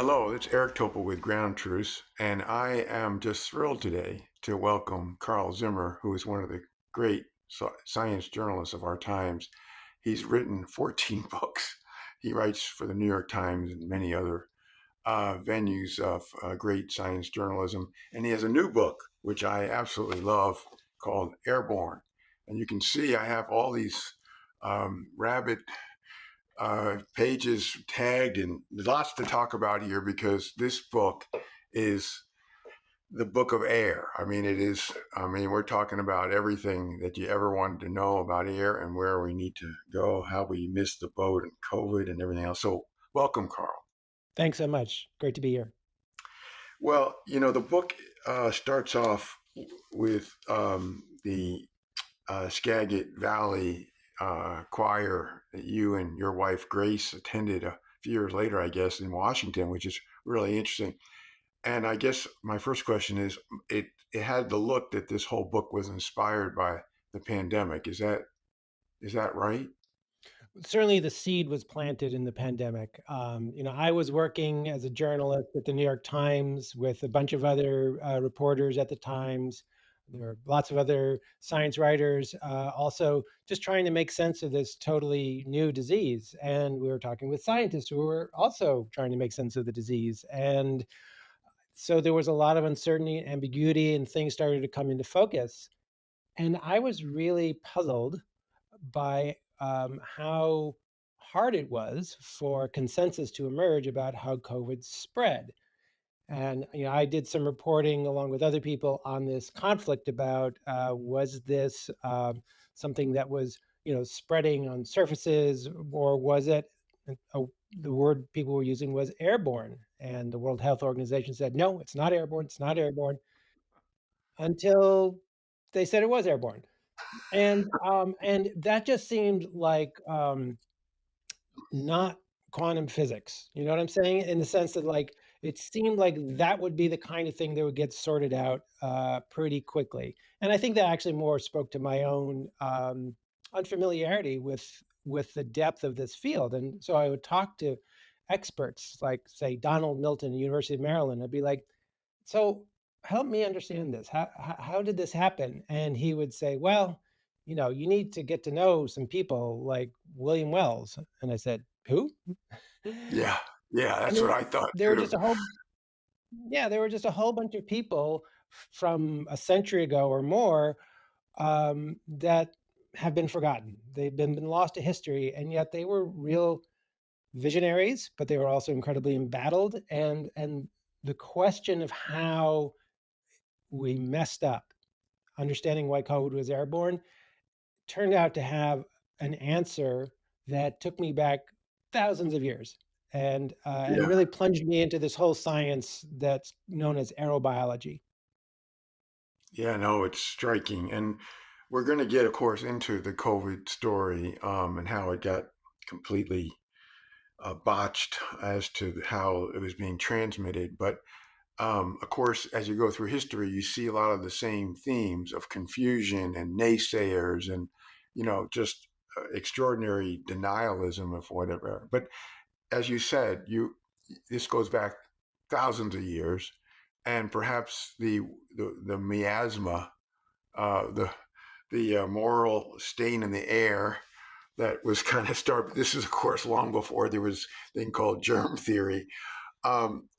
Hello, it's Eric Topol with Ground Truth, and I am just thrilled today to welcome Carl Zimmer, who is one of the great science journalists of our times. He's written 14 books. He writes for the New York Times and many other venues of great science journalism. And he has a new book, which I absolutely love, called Air-Borne. And you can see I have all these rabbit pages tagged and lots to talk about here because this book is the book of air. We're talking about everything that you ever wanted to know about air and where we need to go, how we missed the boat and COVID and everything else. So, welcome, Carl. Thanks so much. Great to be here. Well, the book starts off with the Skagit Valley choir that you and your wife Grace attended a few years later, I guess, in Washington, which is really interesting. And I guess my first question is, it had the look that this whole book was inspired by the pandemic. Is that right? Certainly, the seed was planted in the pandemic. I was working as a journalist at the New York Times with a bunch of other reporters at the Times. There were lots of other science writers, also just trying to make sense of this totally new disease. And we were talking with scientists who were also trying to make sense of the disease. And so there was a lot of uncertainty, ambiguity, and things started to come into focus. And I was really puzzled by how hard it was for consensus to emerge about how COVID spread. And I did some reporting along with other people on this conflict about was this something that was spreading on surfaces, or was it the word people were using was airborne? And the World Health Organization said no, it's not airborne. It's not airborne until they said it was airborne. And that just seemed like, not quantum physics, you know what I'm saying? In the sense that, like, it seemed like that would be the kind of thing that would get sorted out, pretty quickly, and I think that actually more spoke to my own, unfamiliarity with the depth of this field, and so I would talk to experts like, say, Donald Milton, University of Maryland. I'd be like, "So, help me understand this. How did this happen?" And he would say, "Well, you need to get to know some people like William Wells." And I said, "Who?" Yeah, yeah, I that's what mean, I thought there were just too. a whole yeah, there were just a whole bunch of people from a century ago or more, that have been forgotten. They've been lost to history, and yet they were real visionaries, but they were also incredibly embattled. And the question of how we messed up understanding why COVID was airborne turned out to have an answer that took me back thousands of years and Yeah, really plunged me into this whole science that's known as aerobiology. yeah, no, it's striking, and we're going to get, of course, into the COVID story and how it got completely botched as to how it was being transmitted. But of course, as you go through history, you see a lot of the same themes of confusion and naysayers and, just extraordinary denialism of whatever. But as you said, this goes back thousands of years, and perhaps the miasma, the moral stain in the air that was kind of start. This is, of course, long before there was a thing called germ theory.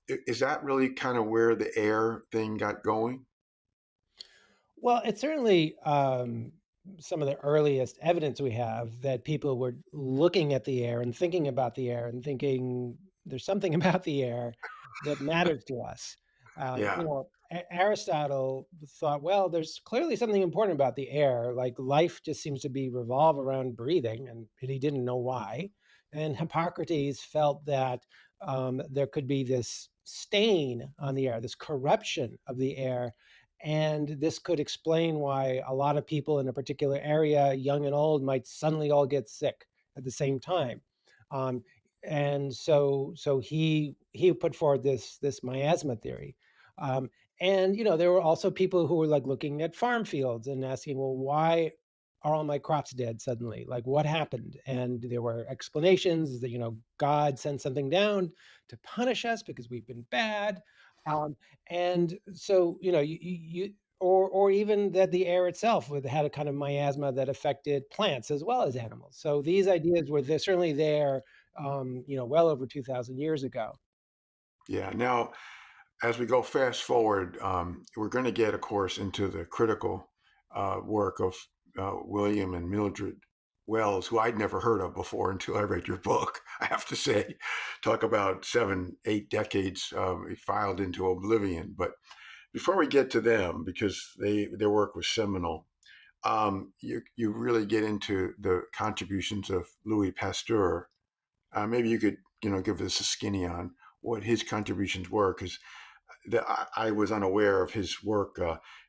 Is that really kind of where the air thing got going? Well, it's certainly some of the earliest evidence we have that people were looking at the air and thinking about the air and thinking there's something about the air that matters to us. Yeah, Aristotle thought, well, there's clearly something important about the air. Like life just seems to be revolve around breathing, and he didn't know why. And Hippocrates felt that there could be this stain on the air, this corruption of the air, and this could explain why a lot of people in a particular area, young and old, might suddenly all get sick at the same time. Um, and so he put forward this miasma theory. And there were also people who were like looking at farm fields and asking, well, why? are all my crops dead suddenly? Like, what happened? And there were explanations that, God sent something down to punish us because we've been bad. Um, and so, or even that the air itself had a kind of miasma that affected plants as well as animals. So these ideas were there, certainly there, well over 2,000 years ago. Yeah. Now, as we go fast forward, we're going to get, of course, into the critical work of William and Mildred Wells, who I'd never heard of before until I read your book. I have to say, talk about 7, 8 decades filed into oblivion. But before we get to them, because their work was seminal, you really get into the contributions of Louis Pasteur. Maybe you could give us a skinny on what his contributions were, because I was unaware of his work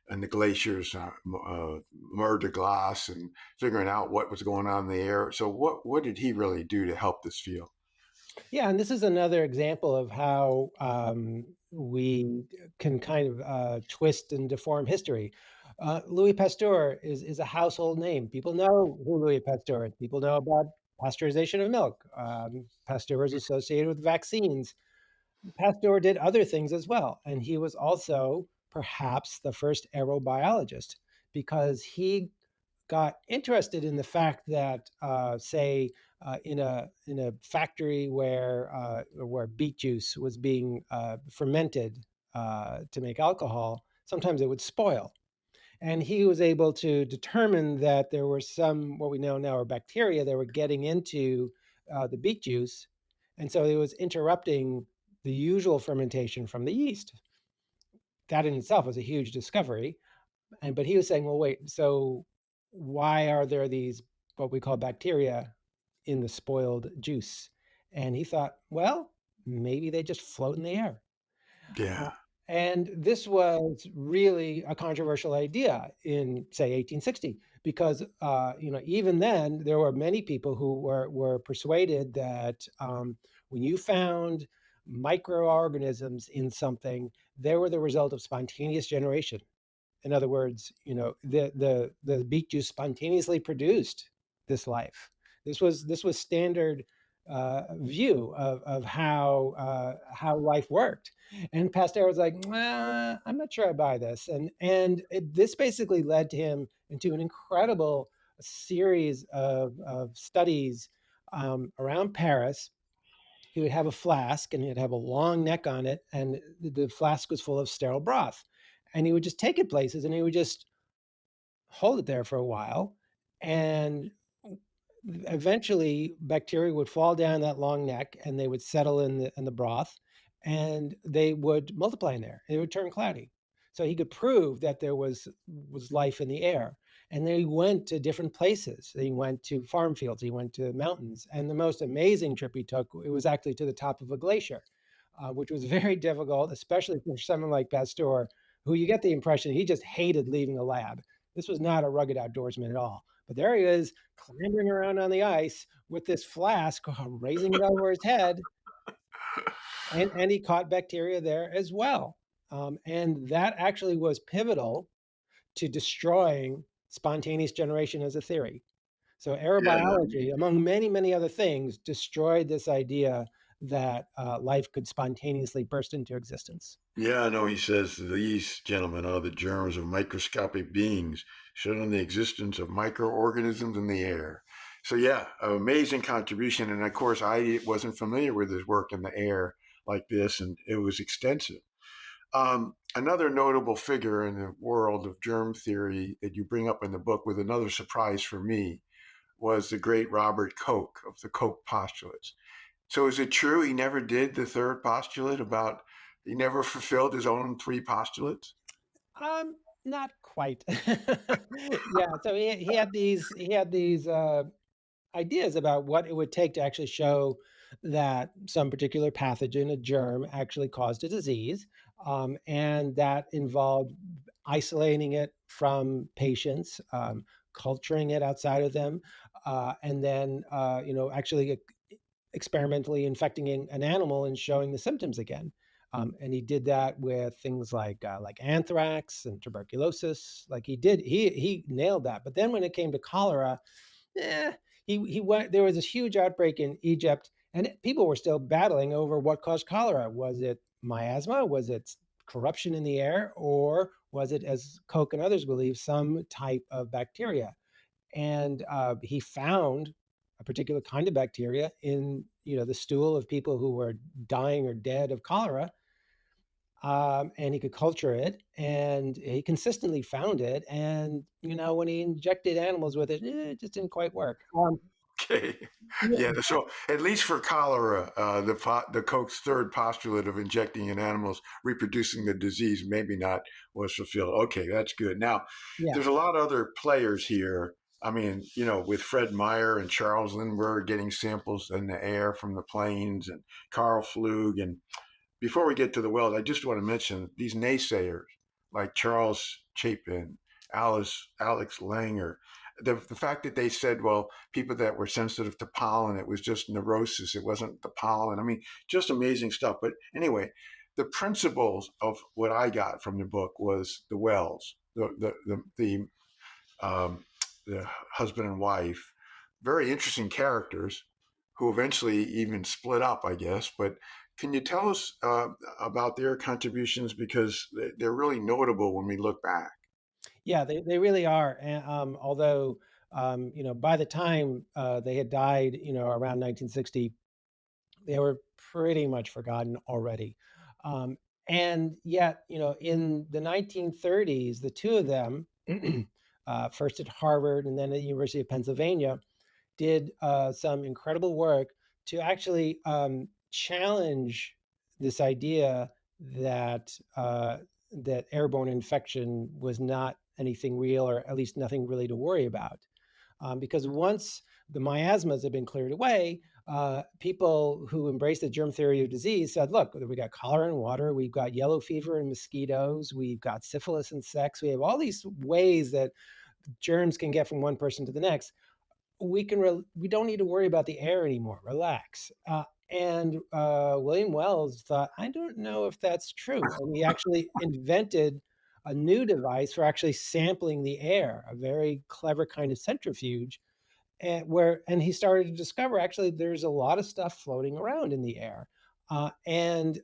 in the glaciers, mer de glace, and figuring out what was going on in the air. So, what did he really do to help this field? Yeah, and this is another example of how we can kind of twist and deform history. Louis Pasteur is a household name. People know who Louis Pasteur is. People know about pasteurization of milk. Pasteur is associated with vaccines. Pasteur did other things as well, and he was also perhaps the first aerobiologist because he got interested in the fact that, say, in a factory where beet juice was being fermented to make alcohol, sometimes it would spoil. And he was able to determine that there were some what we know now are bacteria that were getting into the beet juice, and so it was interrupting the usual fermentation from the yeast. That in itself was a huge discovery. And but he was saying, well, wait, so why are there these what we call bacteria in the spoiled juice? And he thought, well, maybe they just float in the air. Uh, Yeah, and this was really a controversial idea in, say, 1860, because even then there were many people who were persuaded that when you found microorganisms in something, they were the result of spontaneous generation. In other words, the beet juice spontaneously produced this life. This was standard view of how life worked. And Pasteur was like, I'm not sure I buy this. This basically led to him into an incredible series of studies around Paris. He would have a flask and he'd have a long neck on it, and the flask was full of sterile broth. And he would just take it places and he would just hold it there for a while. And eventually, bacteria would fall down that long neck and they would settle in the broth and they would multiply in there. It would turn cloudy. So he could prove that there was life in the air. And then he went to different places. He went to farm fields, he went to mountains. And the most amazing trip he took, it was actually to the top of a glacier, which was very difficult, especially for someone like Pasteur, who you get the impression he just hated leaving the lab. This was not a rugged outdoorsman at all. But there he is, clambering around on the ice with this flask, raising it over his head, and he caught bacteria there as well. And that actually was pivotal to destroying spontaneous generation as a theory. So yeah, no, aerobiology, among many, many other things, destroyed this idea that life could spontaneously burst into existence. yeah. No, he says these gentlemen are the germs of microscopic beings, showing the existence of microorganisms in the air. So, yeah, amazing contribution. And of course, I wasn't familiar with his work in the air like this, and it was extensive. Another notable figure in the world of germ theory that you bring up in the book, with another surprise for me, was the great Robert Koch of the Koch postulates. So is it true he never did the third postulate about he never fulfilled his own three postulates? Not quite. Yeah, so he had these ideas about what it would take to actually show that some particular pathogen, a germ, actually caused a disease, and that involved isolating it from patients, culturing it outside of them, and then actually experimentally infecting an animal and showing the symptoms again. And he did that with things like anthrax and tuberculosis. Like he nailed that. But then when it came to cholera, eh, he went. There was this huge outbreak in Egypt, and people were still battling over what caused cholera. Was it miasma? Was it corruption in the air, or was it, as Koch and others believe, some type of bacteria? And he found a particular kind of bacteria in the stool of people who were dying or dead of cholera, and he could culture it, and he consistently found it. And when he injected animals with it, it just didn't quite work. Okay. Yeah. Yeah, So at least for cholera, the Koch's third postulate of injecting in animals reproducing the disease maybe not was fulfilled. Okay, that's good. Now, yeah, there's a lot of other players here. I mean, with Fred Meyer and Charles Lindbergh getting samples in the air from the planes, and Carl Flug, and before we get to the wells, I just want to mention these naysayers like Charles Chapin, Alex Langer. The fact that they said, well, people that were sensitive to pollen, it was just neurosis, it wasn't the pollen. I mean, just amazing stuff. But anyway, the principles of what I got from the book was the wells, the husband and wife, very interesting characters who eventually even split up, I guess. But can you tell us about their contributions, because they're really notable when we look back? yeah, they really are. And, although by the time they had died, around 1960, they were pretty much forgotten already. Um, and yet, in the 1930s, the two of them, first at Harvard and then at the University of Pennsylvania, did some incredible work to actually challenge this idea that airborne infection was not anything real, or at least nothing really to worry about. Because once the miasmas had been cleared away, people who embraced the germ theory of disease said, look, we got cholera in water, we've got yellow fever in mosquitoes, we've got syphilis in sex, we have all these ways that germs can get from one person to the next. We don't need to worry about the air anymore. Relax. And William Wells thought, I don't know if that's true. And he actually invented a new device for actually sampling the air, a very clever kind of centrifuge, and he started to discover actually there's a lot of stuff floating around in the air. And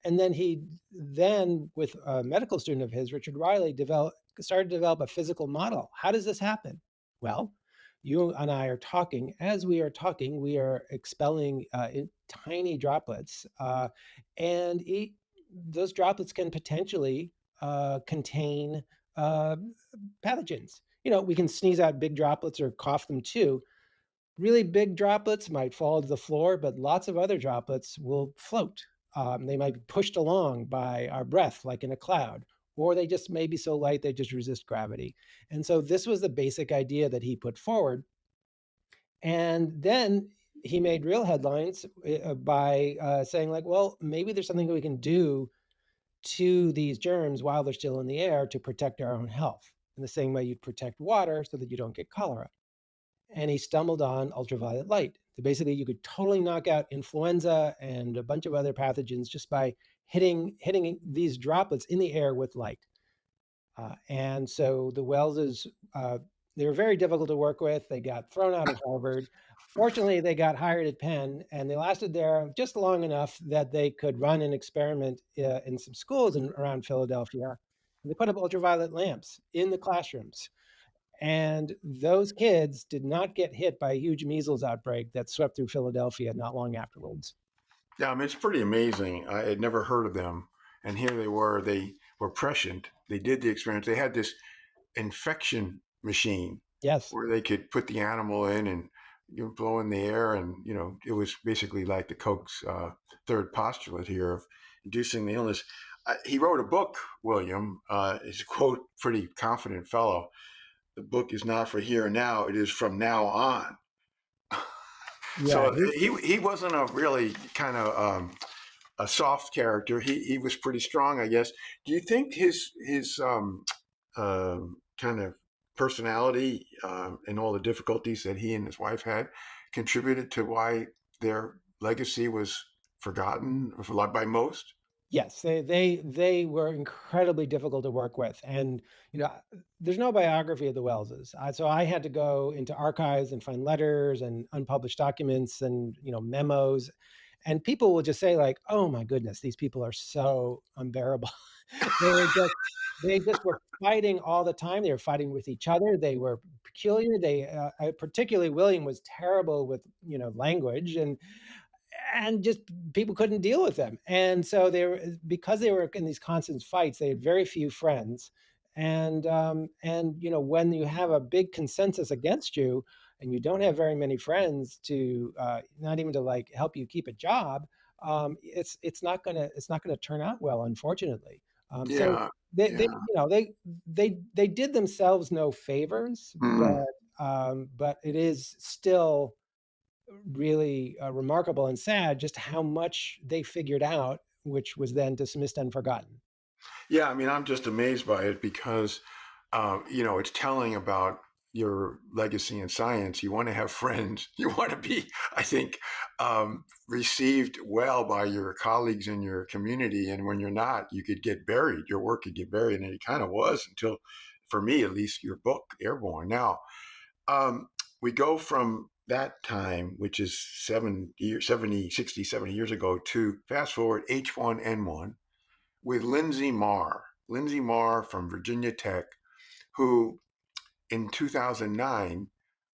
then with a medical student of his, Richard Riley, started to develop a physical model. How does this happen? Well, you and I are talking. As we are talking, we are expelling tiny droplets, and those droplets can potentially contain uh, pathogens. We can sneeze out big droplets or cough them too. Really big droplets might fall to the floor, but lots of other droplets will float. They might be pushed along by our breath, like in a cloud, or they just may be so light they just resist gravity. And so this was the basic idea that he put forward. And then he made real headlines by saying, like, well, maybe there's something we can do to these germs while they're still in the air to protect our own health, in the same way you'd protect water so that you don't get cholera. And he stumbled on ultraviolet light. So basically, you could totally knock out influenza and a bunch of other pathogens just by hitting these droplets in the air with light. And so the Wellses, they were very difficult to work with. They got thrown out of Harvard. Fortunately, they got hired at Penn, and they lasted there just long enough that they could run an experiment in some schools around Philadelphia. And they put up ultraviolet lamps in the classrooms. And those kids did not get hit by a huge measles outbreak that swept through Philadelphia not long afterwards. Yeah, I mean, it's pretty amazing. I had never heard of them. And here they were. They were prescient. They did the experiments. They had this infection machine Yes. where they could put the animal in and blow in the air. And, it was basically like the Koch's third postulate here of inducing the illness. He wrote a book, William. He's a quote, pretty confident fellow. The book is not for here and now, it is from now on. Yeah. So he wasn't a really kind of a soft character. He was pretty strong, I guess. Do you think his kind of personality and all the difficulties that he and his wife had contributed to why their legacy was forgotten by most? Yes, they were incredibly difficult to work with, and, you know, there's no biography of the Welleses, so I had to go into archives and find letters and unpublished documents and, memos, and people will just say like, "Oh my goodness, these people are so unbearable." They were just they just were fighting all the time, they were fighting with each other, they were peculiar, particularly William was terrible with, language, and just people couldn't deal with them. And so they were because they were in these constant fights, they had very few friends. And when you have a big consensus against you and you don't have very many friends to not even to like help you keep a job, it's not gonna turn out well, unfortunately. So Yeah, they yeah. they did themselves no favors, Mm. but it is still really remarkable and sad just how much they figured out, which was then dismissed and forgotten. Yeah, I mean, I'm just amazed by it because, it's telling about your legacy in science. You want to have friends. You want to be, I think, received well by your colleagues in your community. And when you're not, you could get buried. Your work could get buried, and it kind of was until, for me at least, your book, Airborne. Now, um, we go from that time, which is 7 years, 70, 60, 70 years ago, to fast forward H1N1 with Lindsay Marr. Lindsay Marr from Virginia Tech, who in 2009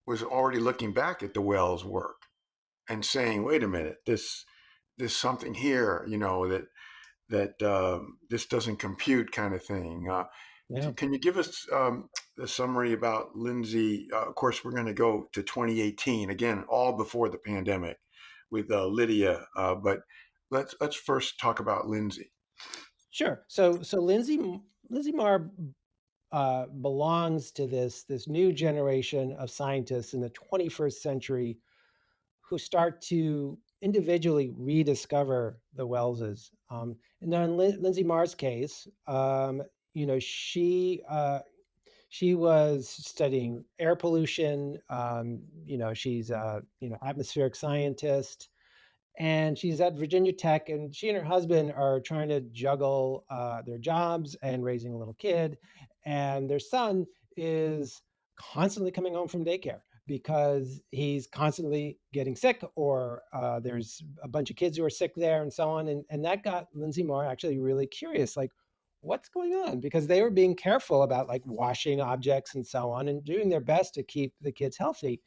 was already looking back at the Wells work and saying, "Wait a minute, there's something here, that this doesn't compute," kind of thing. Yeah. Can you give us the summary about Lindsay? Of course, we're going to go to 2018 again, all before the pandemic, with Lydia. But let's first talk about Lindsay. Sure. So Lindsay Marr belongs to this new generation of scientists in the 21st century who start to individually rediscover the Wellses. And now in Lindsay Marr's case, you know, she uh, she was studying air pollution. She's a atmospheric scientist, and she's at Virginia Tech, and she and her husband are trying to juggle their jobs and raising a little kid, and their son is constantly coming home from daycare because he's constantly getting sick, or there's a bunch of kids who are sick there, and so on, and that got Lindsay Moore actually really curious, like. What's going on? Because they were being careful about like washing objects and so on and doing their best to keep the kids healthy,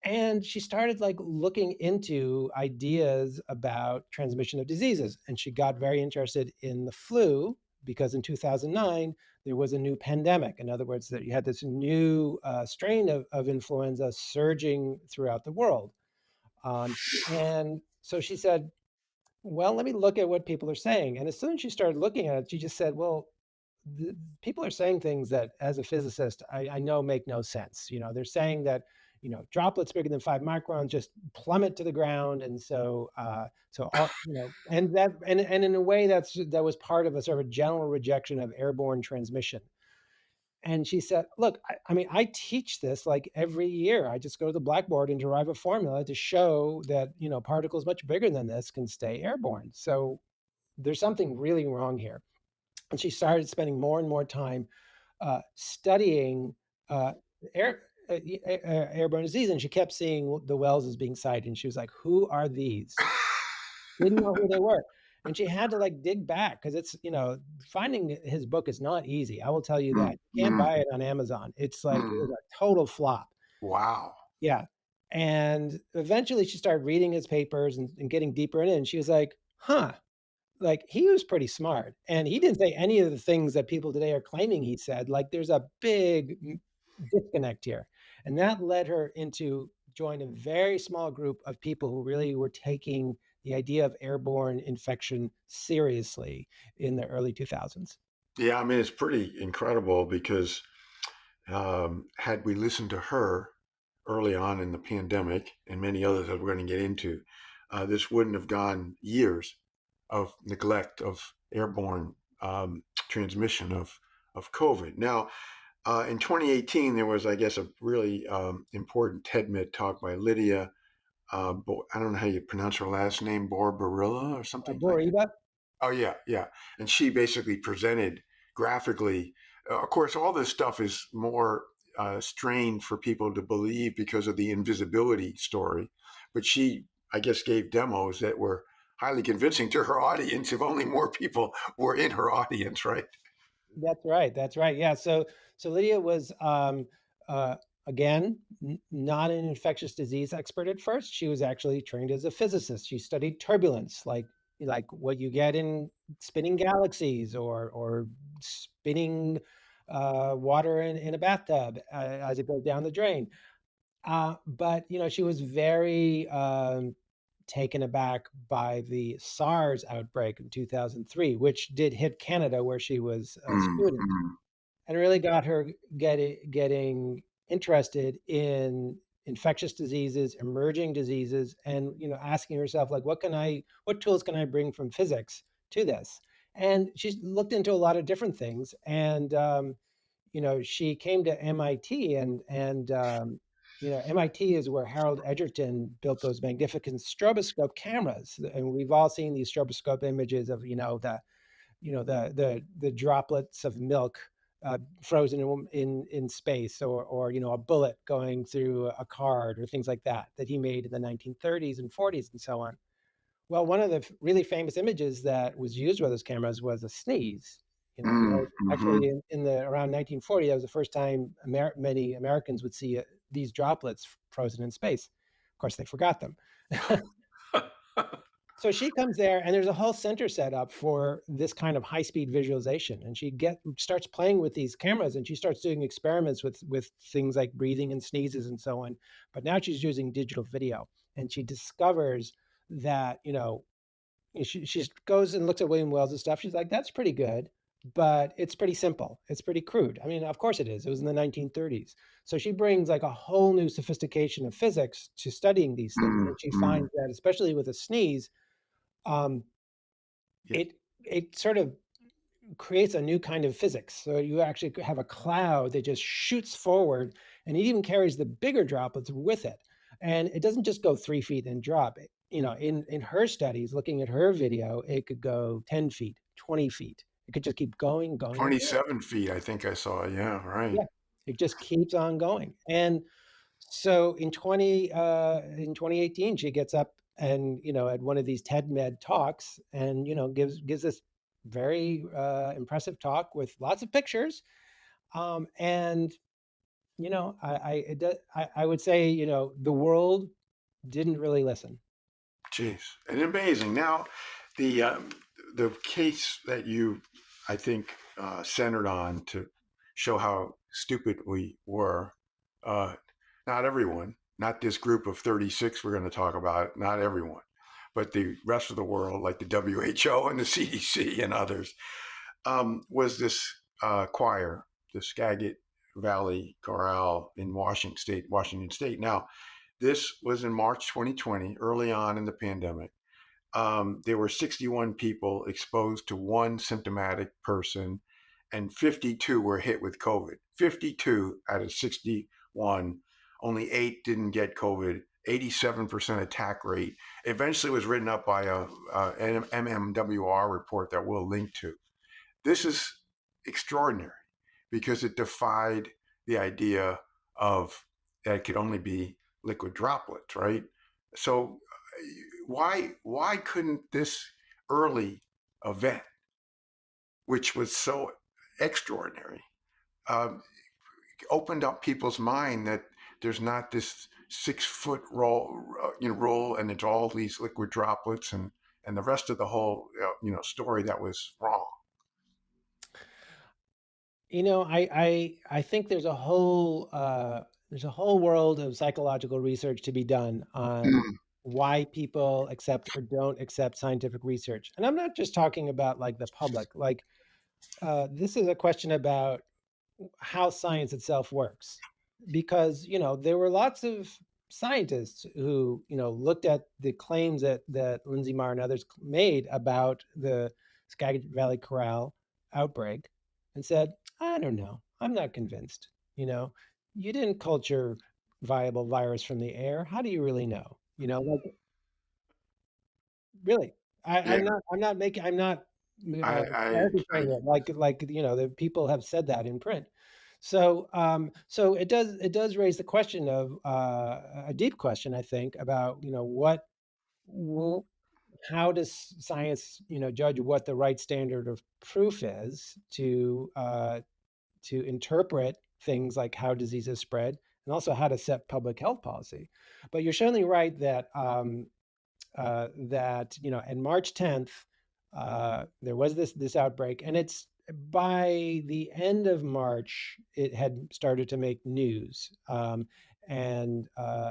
and she started like looking into ideas about transmission of diseases. And she got very interested in the flu because in 2009, there was a new pandemic. In other words, that you had this new strain of influenza surging throughout the world. Um, and so she said, well, let me look at what people are saying. And as soon as she started looking at it, she just said, well, people are saying things that, as a physicist, I know make no sense. They're saying that droplets bigger than 5 microns just plummet to the ground, and so all and in a way that was part of a sort of general rejection of airborne transmission. And she said, "Look, I mean, I teach this like every year. I just go to the blackboard and derive a formula to show that particles much bigger than this can stay airborne. So there's something really wrong here." And she started spending more and more time studying uh, airborne disease, and she kept seeing the wells as being cited. And she was like, "Who are these?" Didn't know who they were, and she had to like dig back because finding his book is not easy. I will tell you Mm, that you can't mm, buy it on Amazon. It's like it was mm. a total flop. Wow. Yeah, and eventually she started reading his papers and getting deeper in it. And she was like, "Huh." Like, he was pretty smart, and he didn't say any of the things that people today are claiming he said. Like, there's a big disconnect here, and that led her into join a very small group of people who really were taking the idea of airborne infection seriously in the early 2000s. Yeah, I mean, it's pretty incredible because had we listened to her early on in the pandemic and many others that we're going to get into, this wouldn't have gone years of neglect of airborne transmission of COVID. Now, in 2018, there was, I guess, a really important TEDMIT talk by Lydia. I don't know how you pronounce her last name, Borbarilla or something like that. Boriba? Oh yeah, yeah. And she basically presented graphically. Of course, all this stuff is more strained for people to believe because of the invisibility story. But she, I guess, gave demos that were highly convincing to her audience. If only more people were in her audience, right? That's right, that's right, yeah, so Lydia was, uh, again, not an infectious disease expert at first. She was actually trained as a physicist. She studied turbulence, like what you get in spinning galaxies or spinning, water in a bathtub, as it goes down the drain. But, she was very, taken aback by the SARS outbreak in 2003, which did hit Canada where she was a Mm, student, mm, and it really got her getting interested in infectious diseases, emerging diseases, and, asking herself, like, what tools can I bring from physics to this? And she looked into a lot of different things, and, she came to MIT MIT is where Harold Edgerton built those magnificent stroboscope cameras, and we've all seen these stroboscope images of, the droplets of milk, frozen in space, or, a bullet going through a card or things like that he made in the 1930s and 40s and so on. Well, one of the really famous images that was used with those cameras was a sneeze. mm, Actually, mhm. in the around 1940, that was the first time many Americans would see these droplets frozen in space. Of course, they forgot them. So she comes there, and there's a whole center set up for this kind of high speed visualization, and she get starts playing with these cameras, and she starts doing experiments with things like breathing and sneezes and so on. But now she's using digital video, and she discovers that she goes and looks at William Wells' stuff. She's like, "That's pretty good, but it's pretty simple. It's pretty crude." I mean, of course it is. It was in the 1930s. So she brings, like, a whole new sophistication of physics to studying these things, Mm, and she mm. finds that, especially with a sneeze, um, Yeah. it sort of creates a new kind of physics. So you actually have a cloud that just shoots forward, and it even carries the bigger droplets with it. And it doesn't just go 3 feet and drop. In her studies, looking at her video, it could go 10 feet, 20 feet. It could just keep going, going, and going. 27 feet, I think I saw. Yeah, right. Yeah, it just keeps on going. And so in 2018, she gets up and, at one of these TED-Med talks and, gives this very, impressive talk with lots of pictures. And, I would say, the world didn't really listen. Jeez, and amazing. Now, the the case that you, I think, centered on to show how stupid we were. Uh, Not everyone, not this group of 36 we're going to talk about. Not everyone, but the rest of the world, like the WHO and the CDC and others, was this choir, the Skagit Valley Chorale in Washington State. Washington State. Now, this was in March 2020, early on in the pandemic. There were 61 people exposed to one symptomatic person, and 52 were hit with COVID. 52 out of 61, only eight didn't get COVID. 87% attack rate. Eventually, was written up by an MMWR report that we'll link to. This is extraordinary because it defied the idea of that it could only be liquid droplets, right? So why couldn't this early event, which was so extraordinary, uh, opened up people's mind that there's not this 6 foot roll, and it's all these liquid droplets and the rest of the whole story that was wrong. I think there's a whole world of psychological research to be done on Mm, why people accept or don't accept scientific research. And I'm not just talking about, like, the public. Like, this is a question about how science itself works. Because, there were lots of scientists who, looked at the claims that Lindsay Marr and others made about the Skagit Valley Chorale outbreak and said, I don't know, I'm not convinced. You know, you didn't culture viable virus from the air. How do you really know? Like, really. yeah, I'm not I caricaturing it like, the people have said that in print. So it does raise the question of, a deep question, I think, about, what w how does science, judge what the right standard of proof is to interpret things like how diseases spread and also how to set public health policy. But you're certainly right that in March 10th, there was this outbreak, and it's by the end of March it had started to make news, and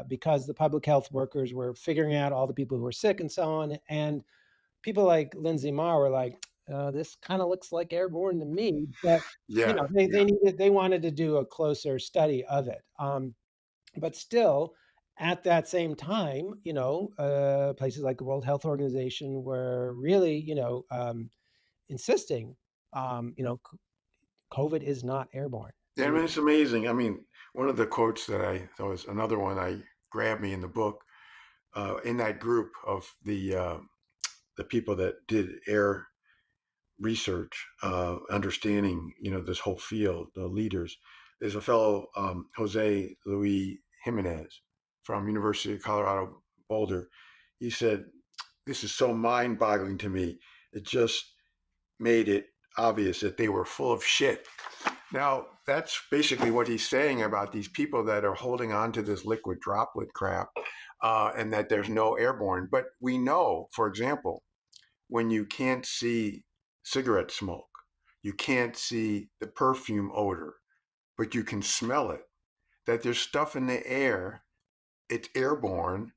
because the public health workers were figuring out all the people who were sick and so on, and people like Lindsay Marr were like, "This kind of looks like airborne to me," but yeah, yeah. they wanted to do a closer study of it. But still, at that same time, places like the World Health Organization were really, insisting, COVID is not airborne. Yeah, I mean, it's amazing. I mean, one of the quotes that I that was another one I grabbed me in the book, in that group of the people that did air research, understanding, this whole field, the leaders. There's a fellow, Jose Luis Jimenez from University of Colorado Boulder. He said, "This is so mind-boggling to me. It just made it obvious that they were full of shit." Now, that's basically what he's saying about these people that are holding on to this liquid droplet crap, and that there's no airborne. But we know, for example, when you can't see cigarette smoke, you can't see the perfume odor, but you can smell it, that there's stuff in the air, it's airborne,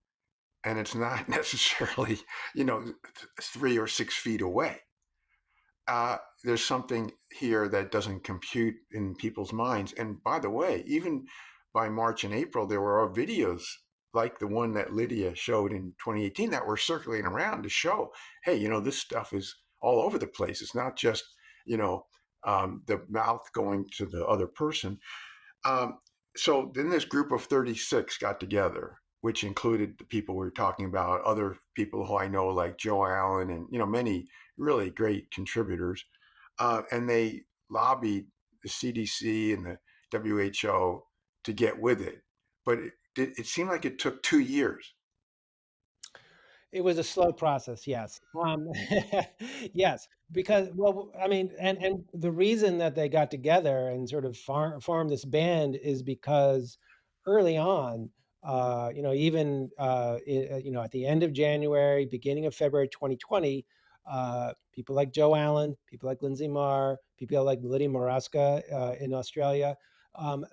and it's not necessarily, you know, 3 or 6 feet away. There's something here that doesn't compute in people's minds. And by the way, even by March and April, there were videos like the one that Lydia showed in 2018 that were circulating around to show, hey, this stuff is all over the place. It's not just, you know, the mouth going to the other person. Um, so then this group of 36 got together, which included the people we were talking about, other people who I know like Joe Allen and many really great contributors, and they lobbied the CDC and the WHO to get with it. But it seemed like it took 2 years. It was a slow process, yes. Yes, because well, I mean, and the reason that they got together and sort of formed this band is because early on, even at the end of January, beginning of February 2020, people like Joe Allen, people like Lindsay Marr, people like Lydia Maraska in Australia,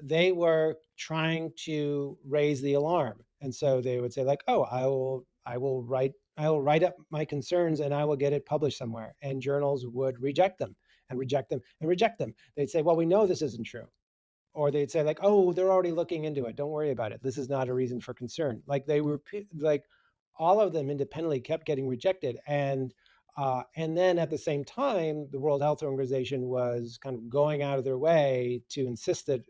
they were trying to raise the alarm, and so they would say like, "Oh, I will write up my concerns and I will get it published somewhere." And journals would reject them and reject them and reject them. They'd say, "Well, we know this isn't true." Or they'd say like, "Oh, they're already looking into it. Don't worry about it. This is not a reason for concern." Like they were like all of them independently kept getting rejected, and then at the same time, the World Health Organization was kind of going out of their way to insist that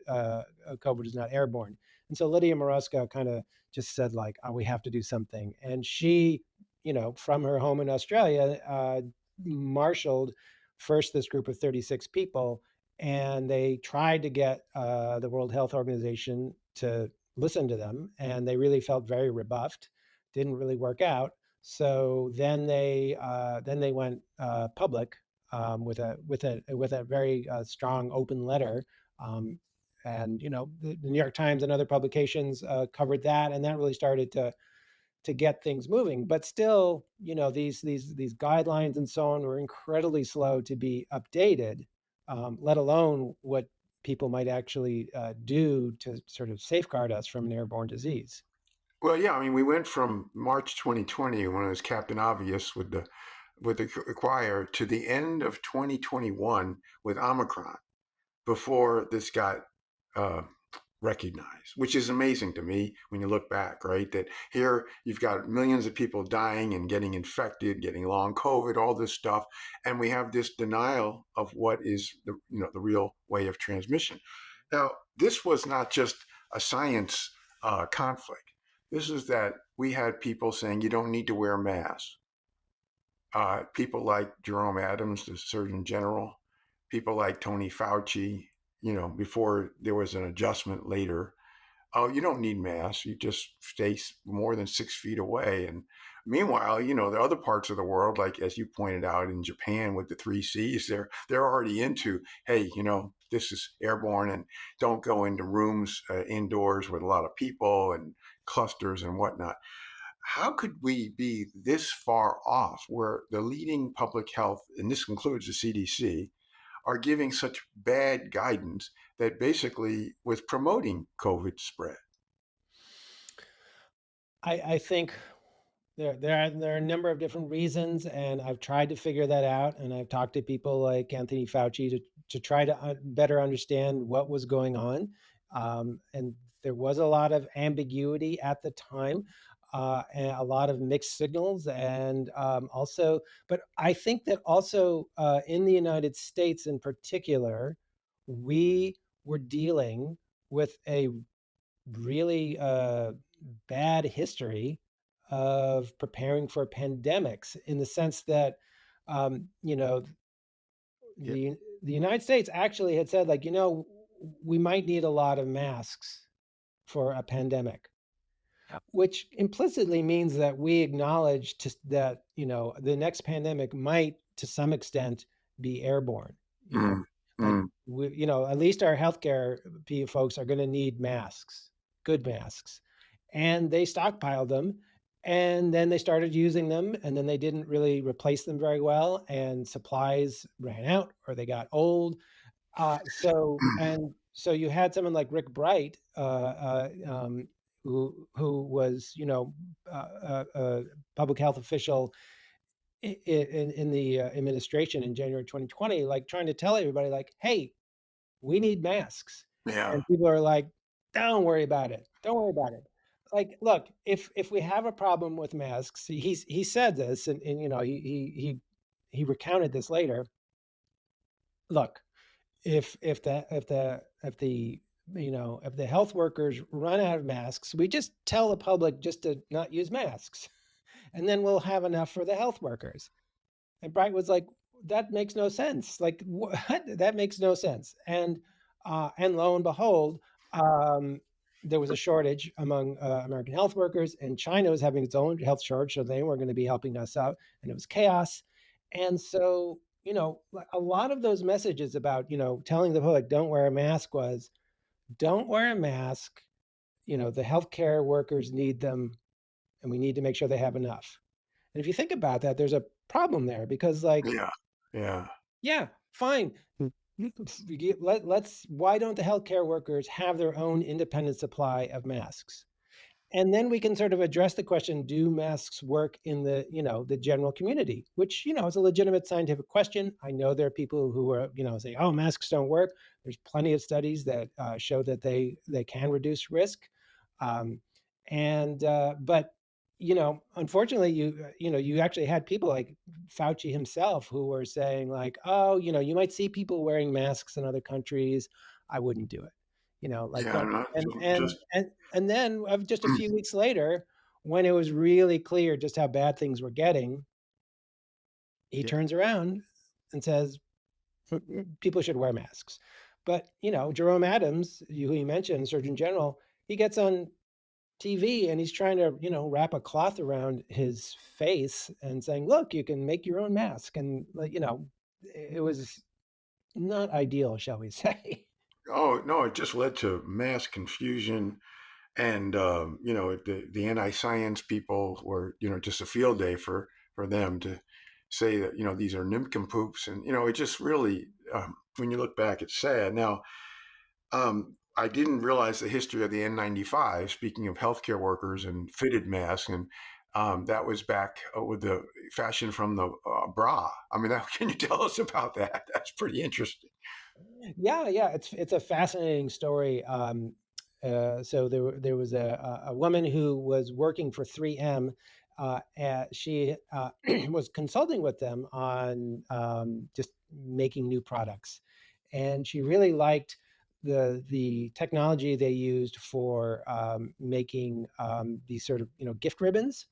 COVID is not airborne. And so Lydia Maraska kind of just said like, "Oh, we have to do something." And she, from her home in Australia, marshaled first this group of 36 people, and they tried to get the World Health Organization to listen to them, and they really felt very rebuffed. Didn't really work out. So then they went public with a very strong open letter, um, and the New York Times and other publications covered that, and that really started to get things moving. But still, these guidelines and so on were incredibly slow to be updated, let alone what people might actually do to sort of safeguard us from an airborne disease. Well, yeah, I mean, we went from March 2020 when it was Captain Obvious with the choir to the end of 2021 with Omicron before this got uh, recognized, which is amazing to me when you look back, right? That here you've got millions of people dying and getting infected, getting long COVID, all this stuff, and we have this denial of what is the real way of transmission. Now, this was not just a science conflict. This is that we had people saying you don't need to wear masks. people like Jerome Adams, the Surgeon General, people like Tony Fauci, before there was an adjustment later. Oh, you don't need masks. You just stay more than 6 feet away. And meanwhile, the other parts of the world, like as you pointed out in Japan with the three C's, they're already into, hey, this is airborne, and don't go into rooms indoors with a lot of people and clusters and whatnot. How could we be this far off where the leading public health, and this includes the CDC, are giving such bad guidance that basically was promoting COVID spread? I think there are a number of different reasons, and I've tried to figure that out, and I've talked to people like Anthony Fauci to try to better understand what was going on. And there was a lot of ambiguity at the time, and a lot of mixed signals, and also, but I think that also in the United States in particular, we were dealing with a really bad history of preparing for pandemics in the sense that, you know, Yeah. the United States actually had said, like, we might need a lot of masks for a pandemic, which implicitly means that we acknowledge that, the next pandemic might, to some extent, be airborne. You know, Mm, like mm, at least our healthcare folks are going to need masks, good masks, and they stockpiled them, and then they started using them, and then they didn't really replace them very well, and supplies ran out or they got old, so you had someone like Rick Bright, who was, a public health official in the administration in January 2020, like trying to tell everybody, like, "Hey, we need masks," yeah. and people are like, "Don't worry about it. Don't worry about it." Like, look, if we have a problem with masks, he said this, and he recounted this later. Look, if the health workers run out of masks, we just tell the public just to not use masks, and then we'll have enough for the health workers. And Bright was like, "That makes no sense. Like, what? That makes no sense." And lo and behold, um, there was a shortage among American health workers, and China was having its own health shortage, so they were going to be helping us out, and it was chaos. And so, like, a lot of those messages about, telling the public don't wear a mask was, don't wear a mask. The healthcare workers need them, and we need to make sure they have enough. And if you think about that, there's a problem there because, like, Yeah. Yeah. yeah, fine. Let's why don't the healthcare workers have their own independent supply of masks? And then we can sort of address the question, do masks work in the general community? Which, is a legitimate scientific question. I know there are people who are, say, oh, masks don't work. There's plenty of studies that show that they can reduce risk. Um, and but unfortunately, you actually had people like Fauci himself who were saying, like, oh, you might see people wearing masks in other countries. I wouldn't do it. Like, Yeah. look, Not and so and just and then just a few weeks later, when it was really clear just how bad things were getting, he yeah. turns around and says, people should wear masks. But, Jerome Adams, who you mentioned, Surgeon General, he gets on TV and he's trying to, wrap a cloth around his face and saying, look, you can make your own mask. And, like, it was not ideal, shall we say. Oh no, it just led to mass confusion, and the anti-science people were just a field day for them to say that these are nincompoops, and it just really when you look back, it's sad. Now, I didn't realize the history of the N95. Speaking of healthcare workers and fitted masks, and that was back with the fashion from the bra. I mean, can you tell us about that? That's pretty interesting. Yeah, yeah, it's a fascinating story. So there was a woman who was working for 3M. She was consulting with them on just making new products, and she really liked the technology they used for making these sort of gift ribbons.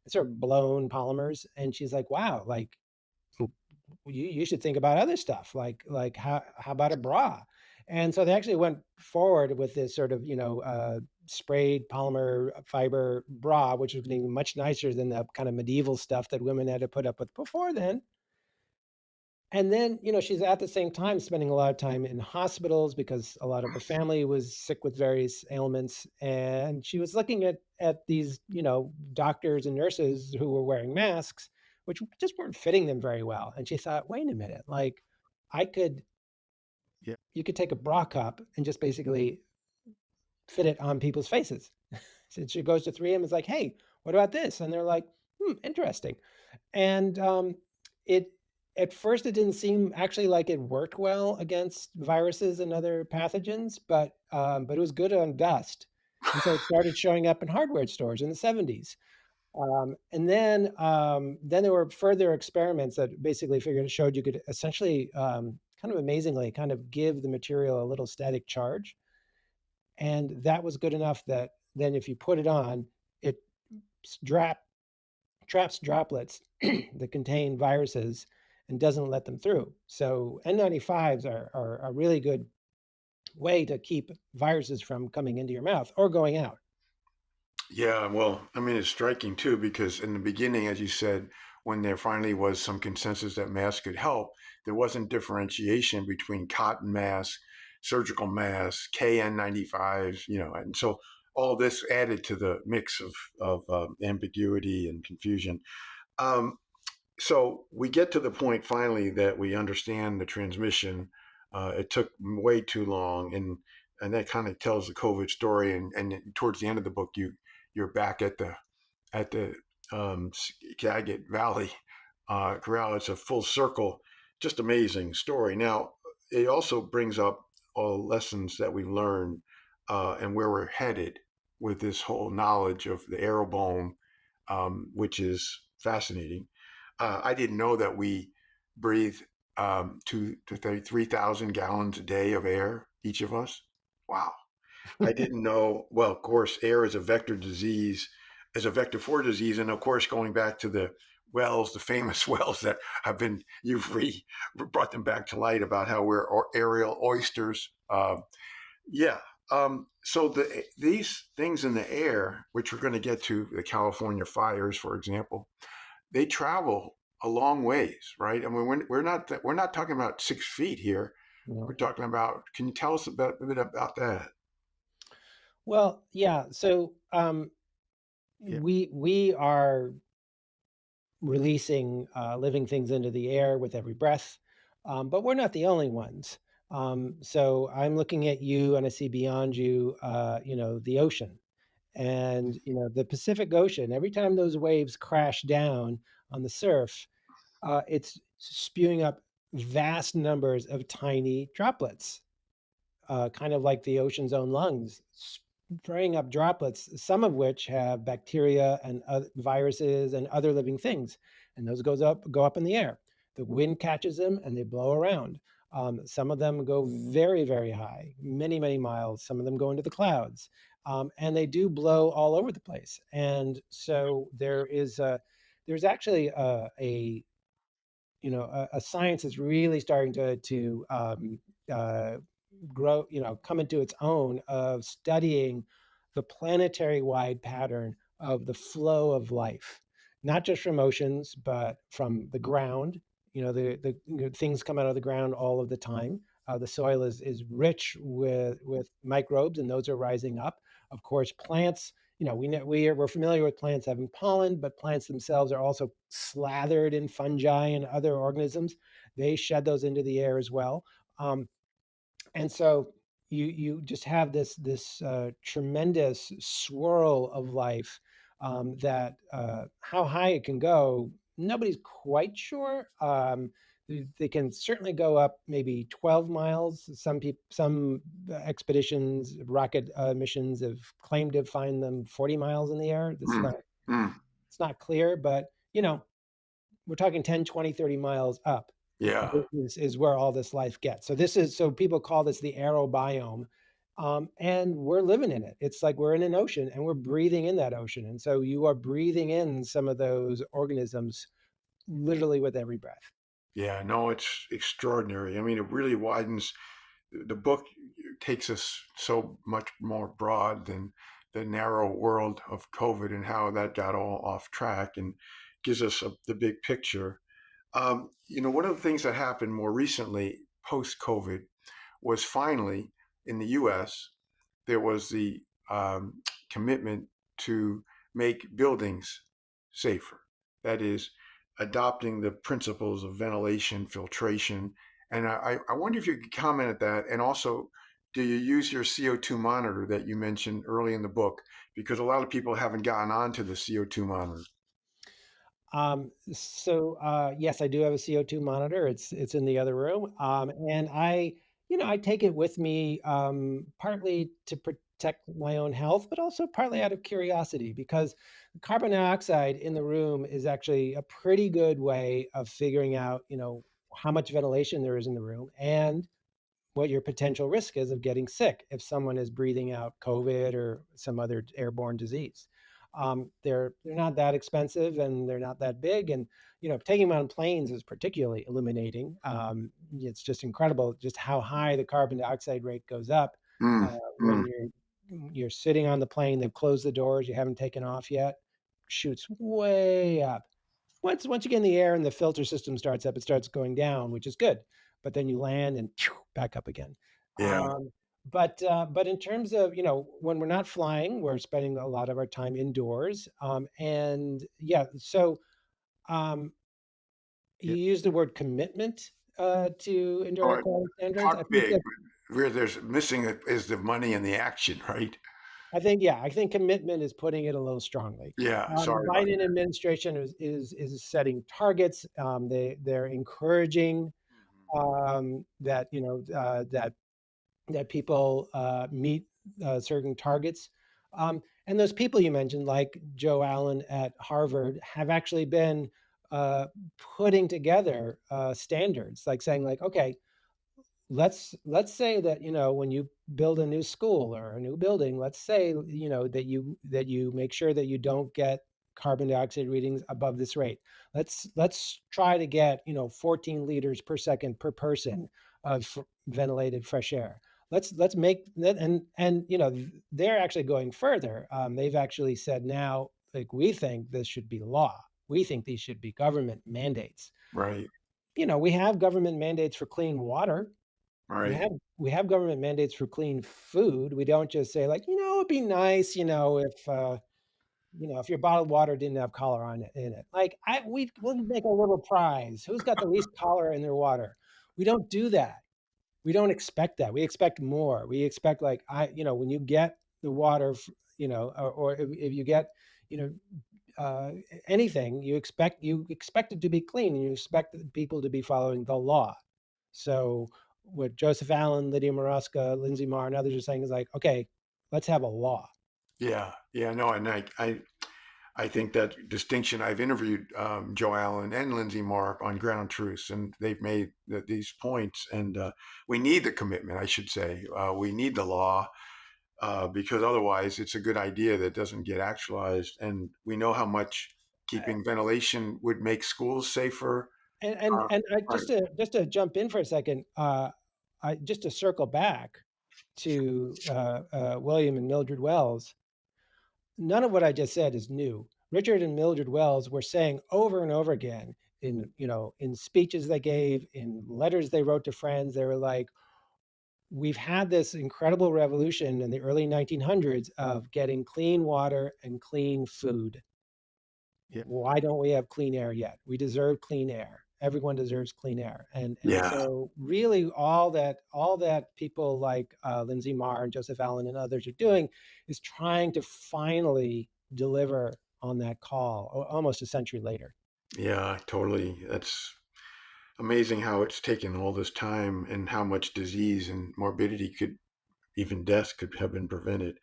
sort of blown polymers. And she's like, wow, like you should think about other stuff, like how about a bra? And so they actually went forward with this sort of, sprayed polymer fiber bra, which was gonna be much nicer than the kind of medieval stuff that women had to put up with before then. And then, she's at the same time spending a lot of time in hospitals because a lot of her family was sick with various ailments. And she was looking at these, doctors and nurses who were wearing masks, which just weren't fitting them very well. And she thought, wait a minute, like I could, Yeah. you could take a bra cup and just basically fit it on people's faces. So she goes to 3M and is like, hey, what about this? And they're like, interesting. And it at first it didn't seem actually like it worked well against viruses and other pathogens, but it was good on dust, and so it started showing up in hardware stores in the 70s. And then there were further experiments that basically figured showed you could essentially kind of amazingly kind of give the material a little static charge, and that was good enough that then if you put it on, it drap traps droplets that contain viruses and doesn't let them through. So N95s are a really good way to keep viruses from coming into your mouth or going out. Yeah, well, I mean, it's striking too, because in the beginning, as you said, when there finally was some consensus that masks could help, there wasn't differentiation between cotton masks, surgical masks, KN95s, and so all this added to the mix of ambiguity and confusion. Um, so we get to the point finally that we understand the transmission. It took way too long, and that kind of tells the COVID story. And towards the end of the book, you're back at the Skagit Valley Corral. It's a full circle, just amazing story. Now it also brings up all lessons that we've learned and where we're headed with this whole knowledge of the Air-Borne, which is fascinating. I didn't know that we breathe 3,000 gallons a day of air, each of us. Wow. I didn't know. Well, of course, air is a vector disease, is a vector for disease. And of course, going back to the wells, the famous wells that have been, brought them back to light about how we're aerial oysters. Yeah. So these things in the air, which we're going to get to, the California fires, for example, they travel a long ways, right? I mean, we're not talking about 6 feet here. We're You talking about. Can you tell us a bit about that? Well, yeah. So Yeah. we are releasing living things into the air with every breath, but we're not the only ones. So I'm looking at you, and I see beyond you, the ocean. And the Pacific Ocean, every time those waves crash down on the surf, it's spewing up vast numbers of tiny droplets, kind of like the ocean's own lungs, spraying up droplets, some of which have bacteria and viruses and other living things, and those go up in the air. The wind catches them and they blow around. Some of them go very, very high, many, many miles. Some of them go into the clouds, and they do blow all over the place. And so there's actually a science that's really starting to uh, grow, come into its own of studying the planetary wide pattern of the flow of life, not just from oceans, but from the ground. Things come out of the ground all of the time. The soil is rich with microbes, and those are rising up. Of course, plants. We're familiar with plants having pollen, but plants themselves are also slathered in fungi and other organisms. They shed those into the air as well. Um, and so you just have this tremendous swirl of life, that how high it can go, nobody's quite sure. They can certainly go up maybe 12 miles. Some expeditions, rocket missions have claimed to find them 40 miles in the air. Mm, mm, It's not clear, but we're talking 10, 20, 30 miles up yeah. is where all this life gets. So people call this the aerobiome. and we're living in it. It's like we're in an ocean and we're breathing in that ocean. And so you are breathing in some of those organisms literally with every breath. Yeah, no, it's extraordinary. I mean, it really widens the book takes us so much more broad than the narrow world of COVID and how that got all off track and gives us the big picture. One of the things that happened more recently post COVID was finally in the US, there was the commitment to make buildings safer. That is, adopting the principles of ventilation, filtration. And I wonder if you could comment at that. And also, do you use your CO2 monitor that you mentioned early in the book? Because a lot of people haven't gotten onto the CO2 monitor. Yes, I do have a CO2 monitor. It's in the other room. And I take it with me, partly to protect my own health, but also partly out of curiosity because carbon dioxide in the room is actually a pretty good way of figuring out, how much ventilation there is in the room and what your potential risk is of getting sick if someone is breathing out COVID or some other airborne disease. They're not that expensive and they're not that big, and taking them on planes is particularly illuminating. It's just incredible just how high the carbon dioxide rate goes up Mm, when mm, you're sitting on the plane. They've closed the doors, you haven't taken off yet. Shoots way up. Once you get in the air and the filter system starts up, it starts going down, which is good. But then you land and back up again. yeah. But in terms of when we're not flying, we're spending a lot of our time indoors. And yeah, so um, Yeah. you use the word commitment to indoor air Or quality standards. talk big, but where there's missing is the money and the action, right? I think commitment is putting it a little strongly. Yeah. The Sorry about Biden that. administration is setting targets. They're encouraging that people meet certain targets. And those people you mentioned, like Joe Allen at Harvard, have actually been uh, putting together standards, like saying, like, okay, let's say that when you build a new school or a new building, let's say that you make sure that you don't get carbon dioxide readings above this rate. Let's try to get 14 liters per second per person of ventilated fresh air. Let's make that. And they're actually going further. They've actually said now, like, we think this should be law. We think these should be government mandates. Right. We have government mandates for clean water. we Right. have we have government mandates for clean food. We don't just say, like, it'd be nice, if your bottled water didn't have cholera in it. Like, we'll make a little prize. Who's got the least cholera in their water? We don't do that. We don't expect that. We expect more. We expect, like, when you get the water, or if you get, you know, anything, you expect it to be clean, and you expect the people to be following the law. So what Joseph Allen, Lydia Moroska, Lindsay Marr, and others are saying is, like, okay, let's have a law. Yeah. Yeah. No, and I think that distinction. I've interviewed Joe Allen and Lindsay Marr on Ground Truths, and they've made these points. And we need the commitment, I should say. We need the law because otherwise, it's a good idea that doesn't get actualized. And we know how much keeping ventilation would make schools safer. Uh, right. Just to jump in for a second, just to circle back to William and Mildred Wells. None of what I just said is new. Richard and Mildred Wells were saying over and over again in speeches they gave, in letters they wrote to friends. They were like, we've had this incredible revolution in the early 1900s of getting clean water and clean food. Yeah. Why don't we have clean air yet? We deserve clean air. Everyone deserves clean air. And Yeah. so really all that people like Lindsay Marr and Joseph Allen and others are doing is trying to finally deliver on that call almost a century later. Yeah. Totally. That's amazing how it's taken all this time and how much disease and morbidity could, even death, could have been prevented.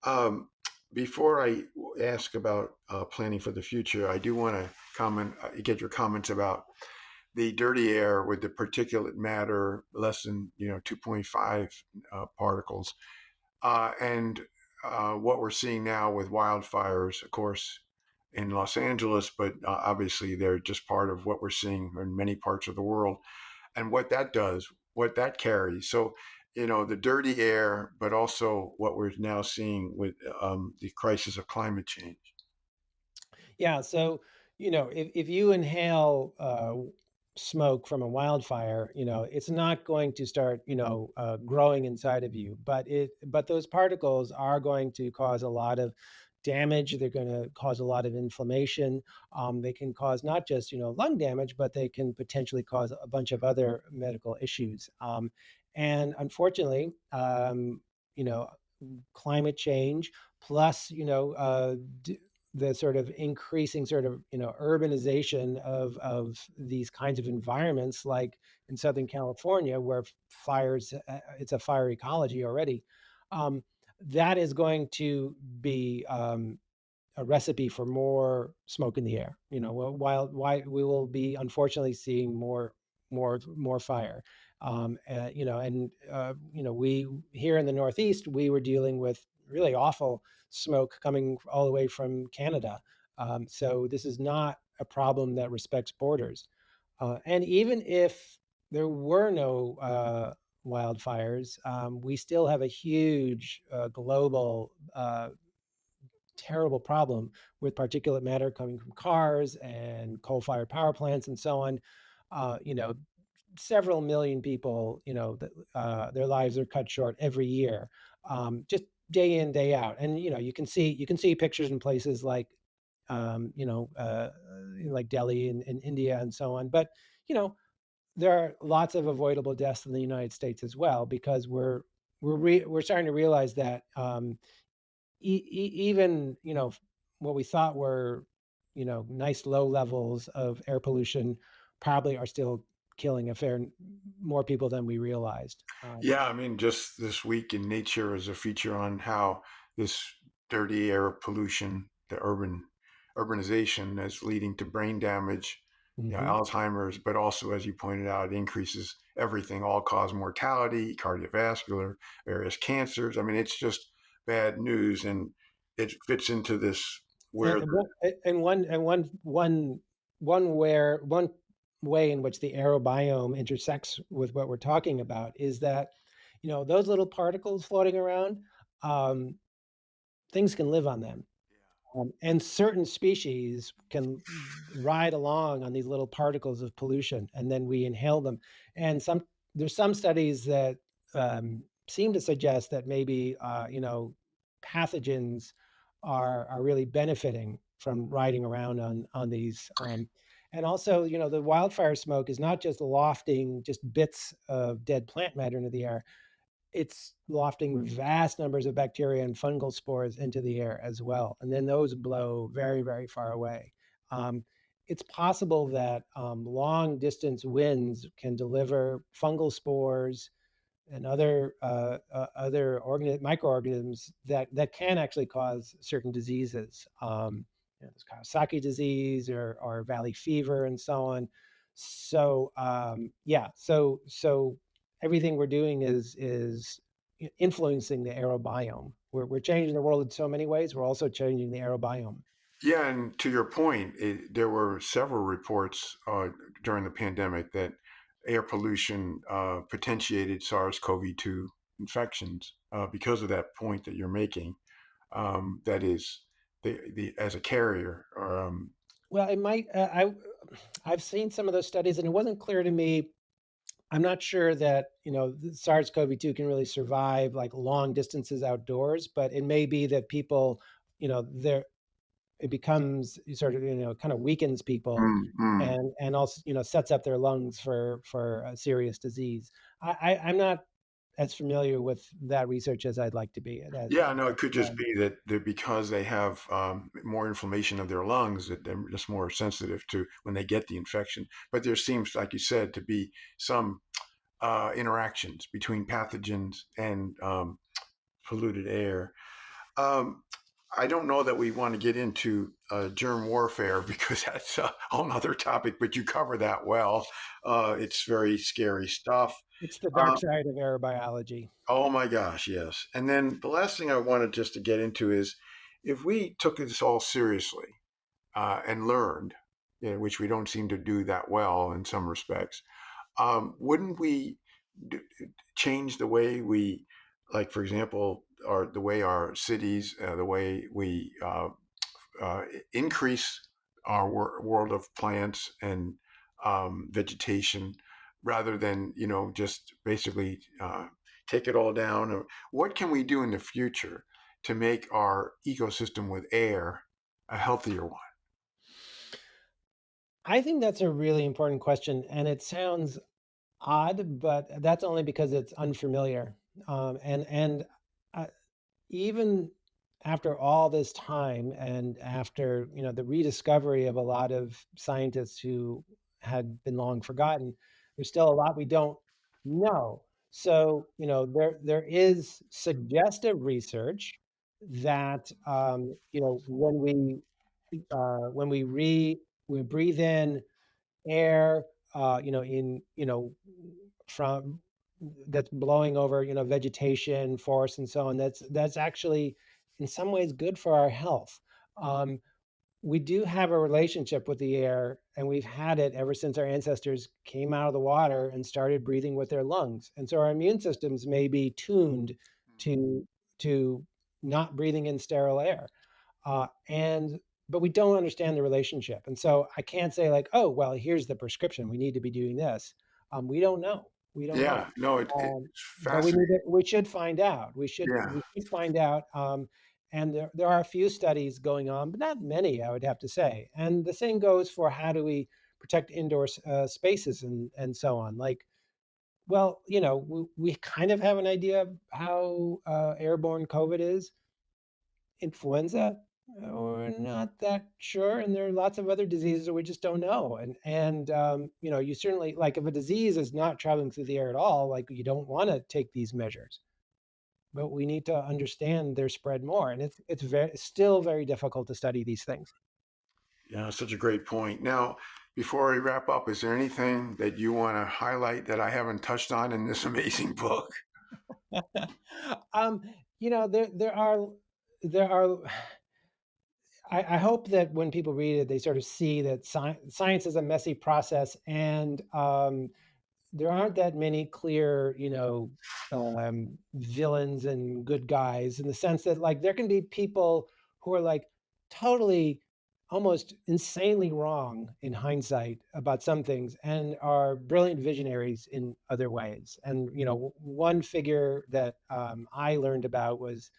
Um, Before I ask about planning for the future, I do want to get your comments about the dirty air with the particulate matter less than 2.5 particles. And what we're seeing now with wildfires, of course, in Los Angeles, but obviously they're just part of what we're seeing in many parts of the world, and what that does, what that carries. So, the dirty air, but also what we're now seeing with the crisis of climate change. Yeah, so, if you inhale, smoke from a wildfire, it's not going to start, growing inside of you, but those particles are going to cause a lot of damage. They're gonna cause a lot of inflammation. They can cause not just, lung damage, but they can potentially cause a bunch of other medical issues. And unfortunately, you know, climate change plus, the sort of increasing sort of urbanization of these kinds of environments like in Southern California where fires it's a fire ecology already. um, that is going to be a recipe for more smoke in the air. While why we will be unfortunately seeing more fire. We here in the Northeast we were dealing with really awful smoke coming all the way from Canada. So this is not a problem that respects borders. And even if there were no wildfires, we still have a huge global terrible problem with particulate matter coming from cars and coal-fired power plants and so on. Uh, you know, Several million people, their lives are cut short every year, just day in, day out. And you can see pictures in places um, you know, uh, like Delhi and India and so on. But you know, there are lots of avoidable deaths in the United States as well because we're starting to realize that even what we thought were nice low levels of air pollution probably are still killing a fair more people than we realized. Yeah, I mean, just this week in Nature is a feature on how this dirty air pollution, the urbanization, is leading to brain damage, Mhm. Alzheimer's, but also, as you pointed out, increases everything, all cause mortality, cardiovascular, various cancers. I mean, it's just bad news, and it fits into this where And one way in which the aerobiome intersects with what we're talking about is that those little particles floating around, um, things can live on them. And certain species can ride along on these little particles of pollution, and then we inhale them. And there's some studies that seem to suggest that maybe pathogens are really benefiting from riding around on these. And also, the wildfire smoke is not just lofting just bits of dead plant matter into the air, it's lofting vast numbers of bacteria and fungal spores into the air as well, and then those blow very, very far away. Um, it's possible that long distance winds can deliver fungal spores and other microorganisms that can actually cause certain diseases. There's Kawasaki disease or valley fever and so on. So yeah, so everything we're doing is influencing the aerobiome. We're changing the world in so many ways. We're also changing the aerobiome. Yeah, and to your point, there were several reports during the pandemic that air pollution potentiated SARS-CoV-2 infections because of that point that you're making. That is, the as a carrier. Well, it might. I've seen some of those studies, and it wasn't clear to me. I'm not sure that the SARS-CoV-2 can really survive like long distances outdoors, but it may be that people, there it becomes sort of kind of weakens people, Mm, mm. and also sets up their lungs for a serious disease. I'm not as familiar with that research as I'd like to be. Yeah, no, it could just be that because they have more inflammation of their lungs, that they're just more sensitive to when they get the infection. But there seems, like you said, to be some interactions between pathogens and polluted air. Um, I don't know that we want to get into germ warfare because that's a whole nother topic, but you cover that well. It's very scary stuff. It's the dark Uh, side of aerobiology. oh my gosh, yes. And then the last thing I wanted just to get into is if we took this all seriously and learned, which we don't seem to do that well in some respects, wouldn't we d- change the way we, like, for example, the way our cities, the way we uh, increase our world of plants and vegetation rather than just basically take it all down? Or what can we do in the future to make our ecosystem with air a healthier one? I think that's a really important question, and it sounds odd, but that's only because it's unfamiliar. And uh, even after all this time, and after the rediscovery of a lot of scientists who had been long forgotten, there's still a lot we don't know. So there is suggestive research that when we breathe in air, from that's blowing over, vegetation, forests, and so on. That's actually in some ways good for our health. Um, we do have a relationship with the air, and we've had it ever since our ancestors came out of the water and started breathing with their lungs. And so our immune systems may be tuned to to not breathing in sterile air. And but we don't understand the relationship. And so I can't say like, oh, well, here's the prescription. We need to be doing this. We don't know. We don't know. Yeah, no, it's But we fascinating. need to, we should find out. Yeah. We should find out. And there are a few studies going on, but not many, I would have to say. And the same goes for how do we protect indoor spaces and so on. Like, well, we kind of have an idea of how airborne COVID is. Influenza? We're not that sure, and there are lots of other diseases that we just don't know. And you certainly like if a disease is not traveling through the air at all, like you don't want to take these measures. But we need to understand their spread more, and it's still very difficult to study these things. Yeah, such a great point. Now, before we wrap up, is there anything that you want to highlight that I haven't touched on in this amazing book? um, there are I hope that when people read it, they sort of see that science is a messy process, and there aren't that many clear, villains and good guys in the sense that like there can be people who are like totally almost insanely wrong in hindsight about some things and are brilliant visionaries in other ways. And one figure that I learned about was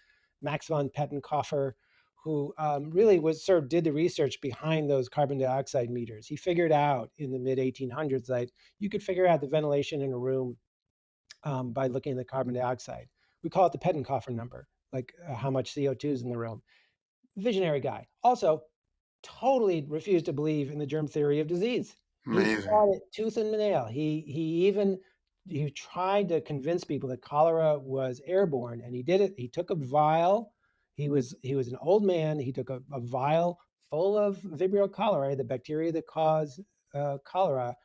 Max von Pettenkofer, who really was sort of did the research behind those carbon dioxide meters. He figured out in the mid 1800s that you could figure out the ventilation in a room by looking at the carbon dioxide. We call it the Pettenkofer number, like how much CO2 is in the room. Visionary guy. Also, totally refused to believe in the germ theory of disease. He Amazing. fought it tooth and nail. He tried to convince people that cholera was airborne, and he did it. He took a vial. He was an old man. He took a vial full of Vibrio cholerae, the bacteria that cause cholera,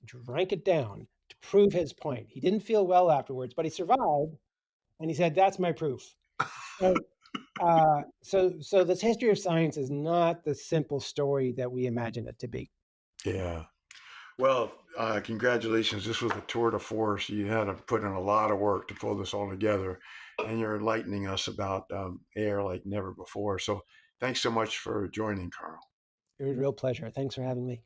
drank it down to prove his point. He didn't feel well afterwards, but he survived, and he said, "That's my proof." So, so this history of science is not the simple story that we imagine it to be. Yeah. Well, congratulations. This was a tour de force. You had to put in a lot of work to pull this all together, and you're enlightening us about air like never before. So thanks so much for joining, Carl. It was a real pleasure. Thanks for having me.